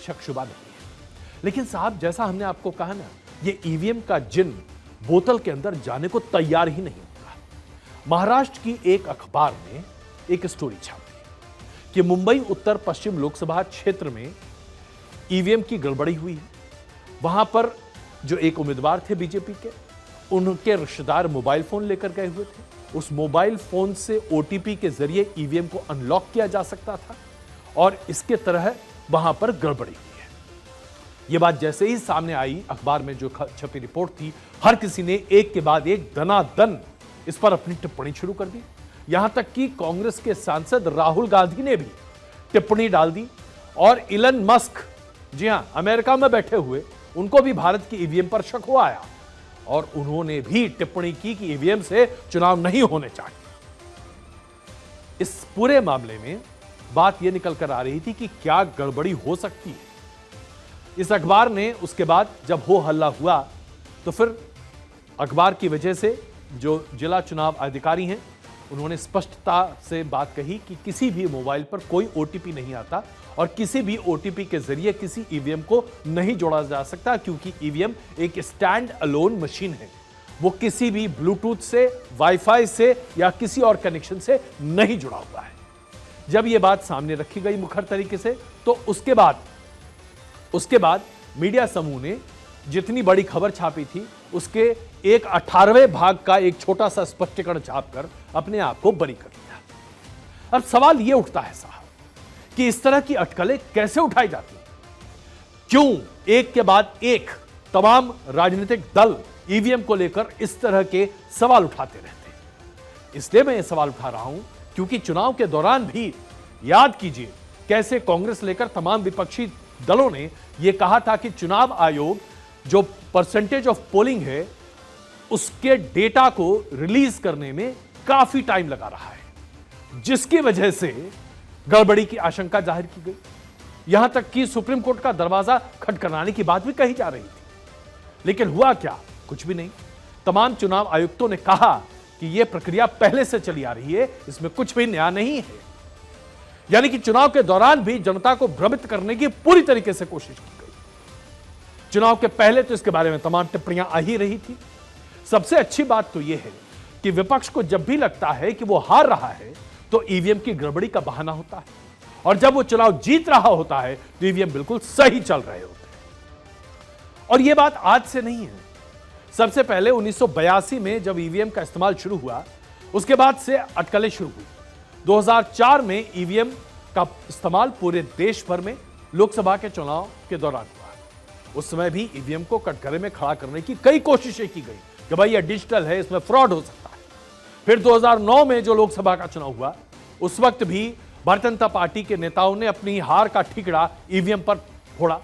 शक शुबा नहीं है। लेकिन साहब, जैसा हमने आपको कहा ना, ये ईवीएम का जिन बोतल के अंदर जाने को तैयार ही नहीं होता। महाराष्ट्र की एक अखबार ने एक स्टोरी छापी कि मुंबई उत्तर पश्चिम लोकसभा क्षेत्र में ईवीएम की गड़बड़ी हुई है। वहां पर जो एक उम्मीदवार थे बीजेपी के, उनके रिश्तेदार मोबाइल फोन लेकर गए हुए थे। उस मोबाइल फोन से ओटीपी के जरिए ईवीएम को अनलॉक किया जा सकता था और इसके तरह वहां पर गड़बड़ी हुई है। यह बात जैसे ही सामने आई, अखबार में जो छपी रिपोर्ट थी, हर किसी ने एक के बाद एक दनादन इस पर अपनी टिप्पणी शुरू कर दी। यहां तक कि कांग्रेस के सांसद राहुल गांधी ने भी टिप्पणी डाल दी और इलन मस्क, जी हां, अमेरिका में बैठे हुए, उनको भी भारत की ईवीएम पर शक हो आया और उन्होंने भी टिप्पणी की कि ईवीएम से चुनाव नहीं होने चाहिए। इस पूरे मामले में बात यह निकल कर आ रही थी कि क्या गड़बड़ी हो सकती है। इस अखबार ने उसके बाद जब हो हल्ला हुआ तो फिर अखबार की वजह से जो जिला चुनाव अधिकारी हैं, उन्होंने स्पष्टता से बात कही कि किसी भी मोबाइल पर कोई ओटीपी नहीं आता और किसी भी ओटीपी के जरिए किसी ईवीएम को नहीं जोड़ा जा सकता, क्योंकि ईवीएम एक स्टैंड अलोन मशीन है। वो किसी भी ब्लूटूथ से, वाईफाई से या किसी और कनेक्शन से नहीं जुड़ा हुआ है। जब ये बात सामने रखी गई मुखर तरीके से, तो उसके बाद मीडिया समूह ने जितनी बड़ी खबर छापी थी उसके एक 18वें भाग का एक छोटा सा स्पष्टीकरण छापकर अपने आप को बरी कर लिया। अब सवाल यह उठता है साहब कि इस तरह की अटकलें कैसे उठाई जाती हैं? क्यों एक के बाद एक तमाम राजनीतिक दल ईवीएम को लेकर इस तरह के सवाल उठाते रहते हैं? इसलिए मैं यह सवाल उठा रहा हूं क्योंकि चुनाव के दौरान भी याद कीजिए कैसे कांग्रेस लेकर तमाम विपक्षी दलों ने यह कहा था कि चुनाव आयोग जो परसेंटेज ऑफ पोलिंग है उसके डेटा को रिलीज करने में काफी टाइम लगा रहा है, जिसकी वजह से गड़बड़ी की आशंका जाहिर की गई। यहां तक कि सुप्रीम कोर्ट का दरवाजा खटखटाने की बात भी कही जा रही थी, लेकिन हुआ क्या? कुछ भी नहीं। तमाम चुनाव आयुक्तों ने कहा कि यह प्रक्रिया पहले से चली आ रही है, इसमें कुछ भी नया नहीं है। यानी कि चुनाव के दौरान भी जनता को भ्रमित करने की पूरी तरीके से कोशिश की गई। चुनाव के पहले तो इसके बारे में तमाम टिप्पणियां आ ही रही थी। सबसे अच्छी बात तो यह है कि विपक्ष को जब भी लगता है कि वो हार रहा है तो ईवीएम की गड़बड़ी का बहाना होता है, और जब वो चुनाव जीत रहा होता है तो ईवीएम बिल्कुल सही चल रहे होते हैं। और यह बात आज से नहीं है। सबसे पहले 1982 में जब ईवीएम का इस्तेमाल शुरू हुआ, उसके बाद से अटकलें शुरू हुई। 2004 में ईवीएम का इस्तेमाल पूरे देश भर में लोकसभा के चुनाव के दौरान हुआ। उस समय भी ईवीएम को कटघरे में खड़ा करने की कई कोशिशें की गई कि भाई ये डिजिटल है, इसमें फ्रॉड हो सकता है। फिर 2009 में जो लोकसभा का चुनाव हुआ, उस वक्त भी भारतीय जनता पार्टी के नेताओं ने अपनी हार का ठिकरा ईवीएम पर फोड़ा।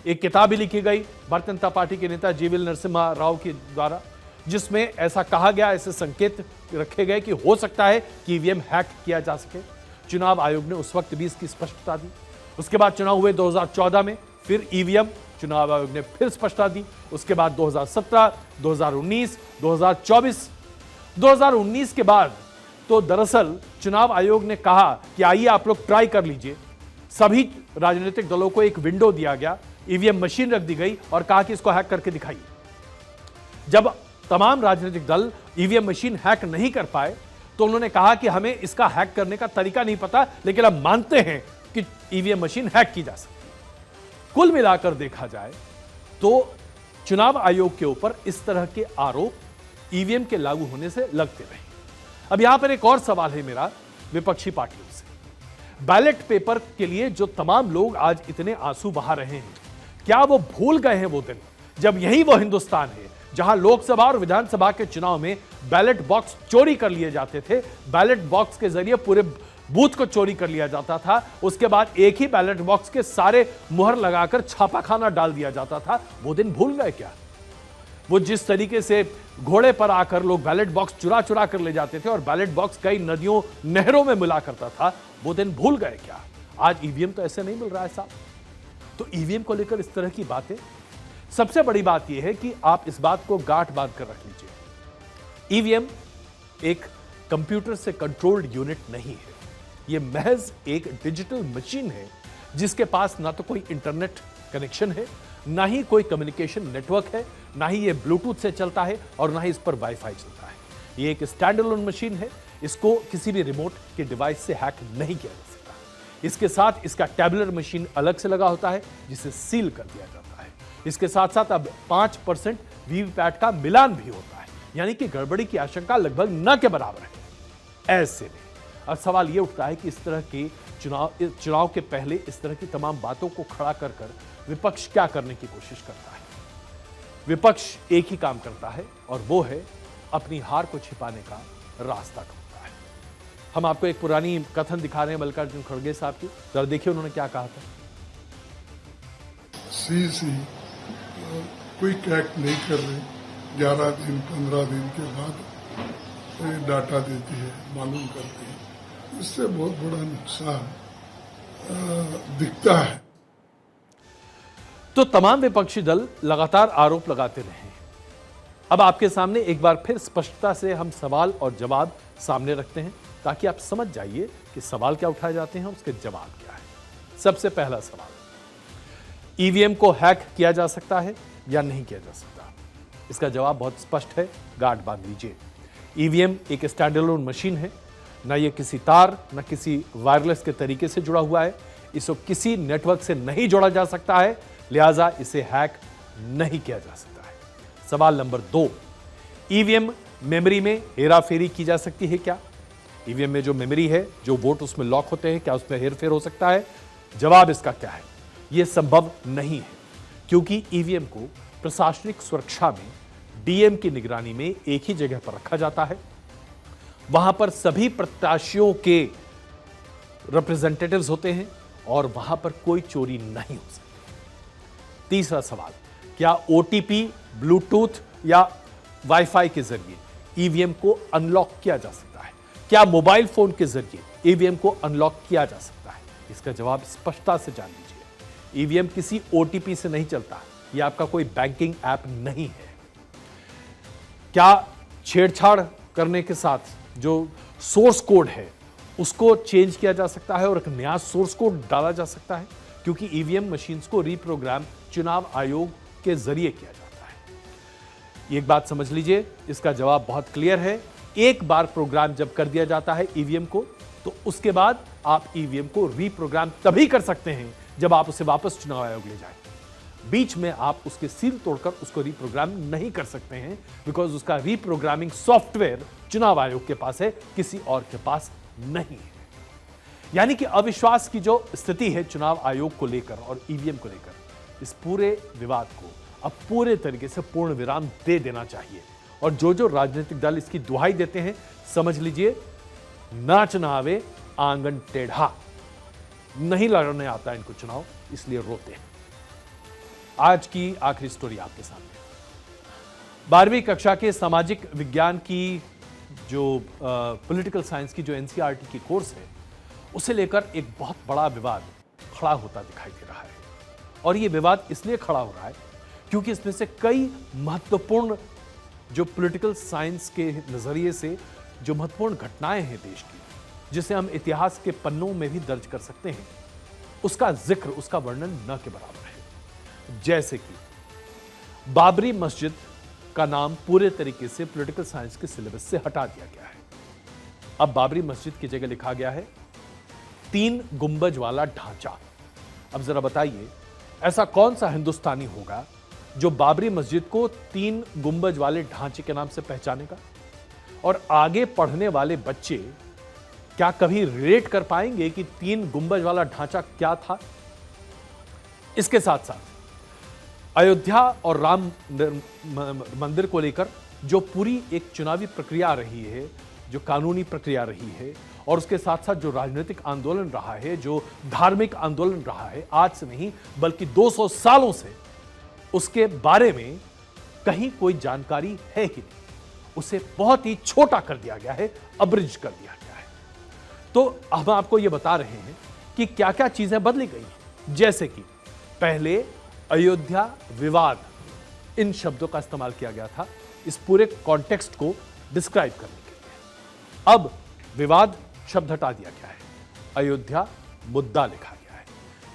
एक किताब भी लिखी गई भारतीय जनता पार्टी के नेता जीवी नरसिम्हा राव के द्वारा, जिसमें ऐसा कहा गया, ऐसे संकेत रखे गए कि हो सकता है कि ईवीएम हैक किया जा सके। चुनाव आयोग ने उस वक्त भी इसकी स्पष्टता दी। उसके बाद चुनाव हुए 2014 में, फिर ईवीएम चुनाव आयोग ने फिर स्पष्टता दी। उसके बाद 2017, 2019, 2024, 2019 के बाद तो दरअसल चुनाव आयोग ने कहा कि आइए आप लोग ट्राई कर लीजिए। सभी राजनीतिक दलों को एक विंडो दिया गया, ईवीएम मशीन रख दी गई और कहा कि इसको हैक करके दिखाइए। जब तमाम राजनीतिक दल ईवीएम मशीन हैक नहीं कर पाए तो उन्होंने कहा कि हमें इसका हैक करने का तरीका नहीं पता, लेकिन हम मानते हैं कि ईवीएम मशीन हैक की जा सकती है। कुल मिलाकर देखा जाए तो चुनाव आयोग के ऊपर इस तरह के आरोप ईवीएम के लागू होने से लगते रहे। अब यहां पर एक और सवाल है मेरा विपक्षी पार्टियों से। बैलेट पेपर के लिए जो तमाम लोग आज इतने आंसू बहा रहे हैं, क्या वो भूल गए हैं वो दिन जब यही वो हिंदुस्तान है जहां लोकसभा और विधानसभा के चुनाव में बैलेट बॉक्स चोरी कर लिए जाते थे, बैलेट बॉक्स के जरिए पूरे बूथ को चोरी कर लिया जाता था। उसके बाद एक ही बैलेट बॉक्स के सारे मुहर लगाकर छापाखाना डाल दिया जाता था। वो दिन भूल गए क्या? वो जिस तरीके से घोड़े पर आकर लोग बैलेट बॉक्स चुरा चुरा कर ले जाते थे और बैलेट बॉक्स कई नदियों नहरों में मिला करता था, वो दिन भूल गए क्या? आज ईवीएम तो ऐसे नहीं मिल रहा है साहब। तो ईवीएम को लेकर इस तरह की बातें, सबसे बड़ी बात यह है कि आप इस बात को गांठ बांध कर रख लीजिए। ईवीएम एक कंप्यूटर से कंट्रोल्ड यूनिट नहीं है। यह महज एक डिजिटल मशीन है जिसके पास ना तो कोई इंटरनेट कनेक्शन है, ना ही कोई कम्युनिकेशन नेटवर्क है, ना ही ये ब्लूटूथ से चलता है और ना ही इस पर वाईफाई चलता है। ये एक स्टैंड अलोन मशीन है। इसको किसी भी रिमोट के डिवाइस से हैक नहीं किया जा सकता। इसके साथ इसका टैबुलर मशीन अलग से लगा होता है जिसे सील कर दिया जाता है। इसके साथ साथ अब 5% वीवीपैट का मिलान भी होता है, यानी कि गड़बड़ी की आशंका लगभग न के बराबर है। ऐसे में अब सवाल यह उठता है कि इस तरह के चुनाव के पहले इस तरह की तमाम बातों को खड़ा कर विपक्ष क्या करने की कोशिश करता है। विपक्ष एक ही काम करता है और वो है अपनी हार को छिपाने का रास्ता ढूंढता है। हम आपको एक पुरानी कथन दिखा रहे हैं मल्लिकार्जुन खड़गे साहब की, जरा देखिए उन्होंने क्या कहा था। सीसी क्विक एक्ट नहीं कर रहे, 11 दिन 15 दिन के बाद डाटा देती है, मालूम करती है। इससे बहुत बड़ा नुकसान दिखता है। तो तमाम विपक्षी दल लगातार आरोप लगाते रहे। अब आपके सामने एक बार फिर स्पष्टता से हम सवाल और जवाब सामने रखते हैं ताकि आप समझ जाइए कि सवाल क्या उठाए जाते हैं, उसके जवाब क्या है। सबसे पहला सवाल, ईवीएम को हैक किया जा सकता है या नहीं किया जा सकता? इसका जवाब बहुत स्पष्ट है, गार्ड बांध लीजिए। ईवीएम एक स्टैंडअलोन मशीन है, ना ये किसी तार ना किसी वायरलेस के तरीके से जुड़ा हुआ है, इसको किसी नेटवर्क से नहीं जोड़ा जा सकता है, लिहाजा इसे हैक नहीं किया जा सकता है। सवाल नंबर 2, ईवीएम मेमोरी में हेराफेरी की जा सकती है क्या? ईवीएम में जो मेमोरी है, जो वोट उसमें लॉक होते हैं, क्या उसमें हेरफेर हो सकता है? जवाब इसका क्या है? यह संभव नहीं है, क्योंकि ईवीएम को प्रशासनिक सुरक्षा में डीएम की निगरानी में एक ही जगह पर रखा जाता है। वहां पर सभी प्रत्याशियों के रिप्रेजेंटेटिव्स होते हैं और वहां पर कोई चोरी नहीं हो सकती। तीसरा सवाल, क्या ओटीपी, ब्लूटूथ या वाईफाई के जरिए ईवीएम को अनलॉक किया जा सकता है? क्या मोबाइल फोन के जरिए ईवीएम को अनलॉक किया जा सकता है? इसका जवाब स्पष्टता से जान लीजिए। ईवीएम किसी ओटीपी से नहीं चलता, यह आपका कोई बैंकिंग ऐप नहीं है। क्या छेड़छाड़ करने के साथ जो सोर्स कोड है उसको चेंज किया जा सकता है और एक नया सोर्स कोड डाला जा सकता है? क्योंकि ईवीएम मशीन्स को रीप्रोग्राम चुनाव आयोग के जरिए किया जाता है। एक बात समझ लीजिए, इसका जवाब बहुत क्लियर है। एक बार प्रोग्राम जब कर दिया जाता है ईवीएम को, तो उसके बाद आप ईवीएम को रीप्रोग्राम तभी कर सकते हैं जब आप उसे वापस चुनाव आयोग ले जाएं। बीच में आप उसके सील तोड़कर उसको रीप्रोग्राम नहीं कर सकते हैं, बिकॉज उसका रीप्रोग्रामिंग सॉफ्टवेयर चुनाव आयोग के पास है, किसी और के पास नहीं है। यानी कि अविश्वास की जो स्थिति है चुनाव आयोग को लेकर और ईवीएम को लेकर, इस पूरे विवाद को अब पूरे तरीके से पूर्ण विराम दे देना चाहिए। और जो राजनीतिक दल इसकी दुहाई देते हैं, समझ लीजिए नाच ना आवे आंगन टेढ़ा, नहीं लड़ने आता इनको चुनाव, इसलिए रोते हैं। आज की आखिरी स्टोरी आपके सामने, 12वीं कक्षा के सामाजिक विज्ञान की जो पॉलिटिकल साइंस की जो एनसीईआरटी की कोर्स है, उसे लेकर एक बहुत बड़ा विवाद खड़ा होता दिखाई दे रहा है। और यह विवाद इसलिए खड़ा हो रहा है क्योंकि इसमें से कई महत्वपूर्ण जो पॉलिटिकल साइंस के नजरिए से जो महत्वपूर्ण घटनाएं हैं देश की, जिसे हम इतिहास के पन्नों में भी दर्ज कर सकते हैं, उसका जिक्र, उसका वर्णन न के बराबर है। जैसे कि बाबरी मस्जिद का नाम पूरे तरीके से पॉलिटिकल साइंस के सिलेबस से हटा दिया गया है। अब बाबरी मस्जिद की जगह लिखा गया है 3 गुंबज वाला ढांचा। अब जरा बताइए, ऐसा कौन सा हिंदुस्तानी होगा जो बाबरी मस्जिद को 3 गुंबज वाले ढांचे के नाम से पहचानेगा? और आगे पढ़ने वाले बच्चे क्या कभी रिलेट कर पाएंगे कि 3 गुंबज वाला ढांचा क्या था? इसके साथ साथ अयोध्या और राम मंदिर को लेकर जो पूरी एक चुनावी प्रक्रिया रही है, जो कानूनी प्रक्रिया रही है, और उसके साथ साथ जो राजनीतिक आंदोलन रहा है, जो धार्मिक आंदोलन रहा है, आज से नहीं बल्कि 200 सालों से, उसके बारे में कहीं कोई जानकारी है ही नहीं। उसे बहुत ही छोटा कर दिया गया है, अब्रिज कर दिया गया है। तो हम आपको यह बता रहे हैं कि क्या क्या चीजें बदली गई हैं। जैसे कि पहले अयोध्या विवाद, इन शब्दों का इस्तेमाल किया गया था इस पूरे कॉन्टेक्स्ट को डिस्क्राइब करने के लिए। अब विवाद शब्द हटा दिया गया है, अयोध्या मुद्दा लिखा गया है।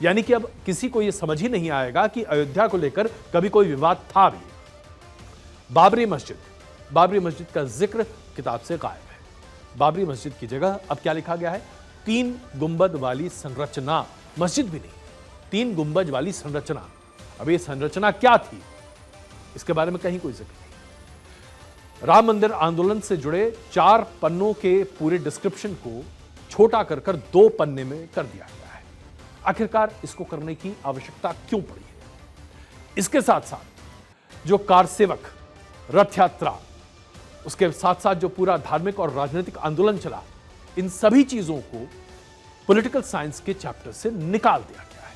यानी कि अब किसी को यह समझ ही नहीं आएगा कि अयोध्या को लेकर कभी कोई विवाद था भी। बाबरी मस्जिद का जिक्र किताब से गायब है। बाबरी मस्जिद की जगह अब क्या लिखा गया है? 3 गुंबद वाली संरचना, मस्जिद भी नहीं, 3 गुंबज वाली संरचना। अब ये संरचना क्या थी? इसके बारे में कहीं कोई जिक्र नहीं। राम मंदिर आंदोलन से जुड़े 4 पन्नों के पूरे डिस्क्रिप्शन को छोटा कर 2 पन्ने में कर दिया गया है। आखिरकार इसको करने की आवश्यकता क्यों पड़ी है? इसके साथ साथ जो कार सेवक, रथ यात्रा, उसके साथ साथ जो पूरा धार्मिक और राजनीतिक आंदोलन चला, इन सभी चीजों को पॉलिटिकल साइंस के चैप्टर से निकाल दिया गया है।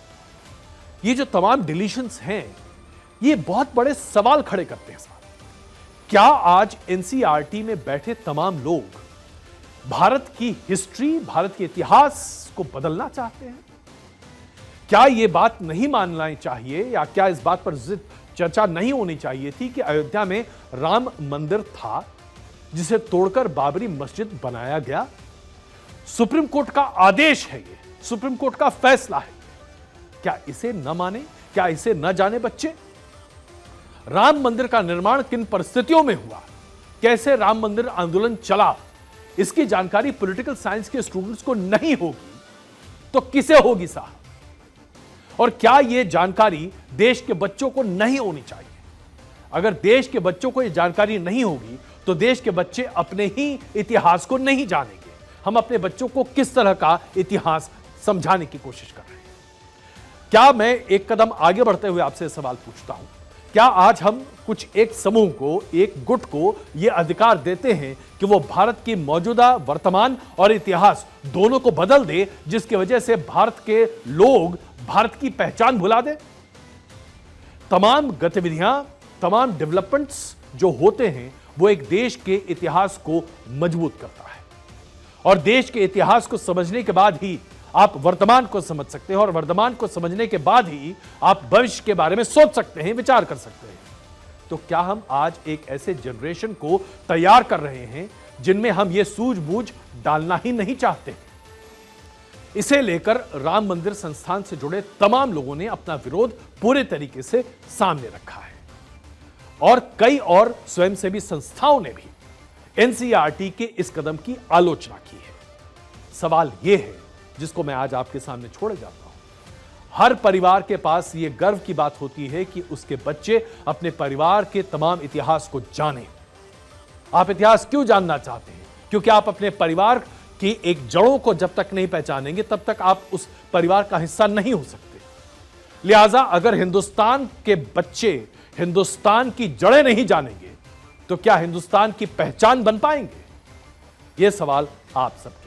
ये जो तमाम डिलीशंस हैं, ये बहुत बड़े सवाल खड़े करते हैं साहब। क्या आज एनसीईआरटी में बैठे तमाम लोग भारत की हिस्ट्री, भारत के इतिहास को बदलना चाहते हैं? क्या यह बात नहीं मानना चाहिए, या क्या इस बात पर चर्चा नहीं होनी चाहिए थी कि अयोध्या में राम मंदिर था जिसे तोड़कर बाबरी मस्जिद बनाया गया? सुप्रीम कोर्ट का आदेश है, ये सुप्रीम कोर्ट का फैसला है। क्या इसे न माने, क्या इसे न जाने बच्चे? राम मंदिर का निर्माण किन परिस्थितियों में हुआ, कैसे राम मंदिर आंदोलन चला, इसकी जानकारी पॉलिटिकल साइंस के स्टूडेंट्स को नहीं होगी तो किसे होगी साहब? और क्या यह जानकारी देश के बच्चों को नहीं होनी चाहिए? अगर देश के बच्चों को यह जानकारी नहीं होगी तो देश के बच्चे अपने ही इतिहास को नहीं जानेंगे। हम अपने बच्चों को किस तरह का इतिहास समझाने की कोशिश कर रहे हैं? क्या मैं एक कदम आगे बढ़ते हुए आपसे सवाल पूछता हूं, क्या आज हम कुछ एक समूह को, एक गुट को यह अधिकार देते हैं कि वो भारत की मौजूदा, वर्तमान और इतिहास दोनों को बदल दे, जिसकी वजह से भारत के लोग भारत की पहचान भुला दे? तमाम गतिविधियां, तमाम डेवलपमेंट्स जो होते हैं, वो एक देश के इतिहास को मजबूत करता है, और देश के इतिहास को समझने के बाद ही आप वर्तमान को समझ सकते हैं, और वर्तमान को समझने के बाद ही आप भविष्य के बारे में सोच सकते हैं, विचार कर सकते हैं। तो क्या हम आज एक ऐसे जनरेशन को तैयार कर रहे हैं जिनमें हम ये सूझबूझ डालना ही नहीं चाहते? इसे लेकर राम मंदिर संस्थान से जुड़े तमाम लोगों ने अपना विरोध पूरे तरीके से सामने रखा है, और कई और स्वयंसेवी संस्थाओं ने भी एनसीईआरटी के इस कदम की आलोचना की है। सवाल यह है जिसको मैं आज आपके सामने छोड़े जाता हूं। हर परिवार के पास यह गर्व की बात होती है कि उसके बच्चे अपने परिवार के तमाम इतिहास को जानें। आप इतिहास क्यों जानना चाहते हैं? क्योंकि आप अपने परिवार की एक जड़ों को जब तक नहीं पहचानेंगे तब तक आप उस परिवार का हिस्सा नहीं हो सकते। लिहाजा अगर हिंदुस्तान के बच्चे हिंदुस्तान की जड़ें नहीं जानेंगे तो क्या हिंदुस्तान की पहचान बन पाएंगे? यह सवाल आप सबके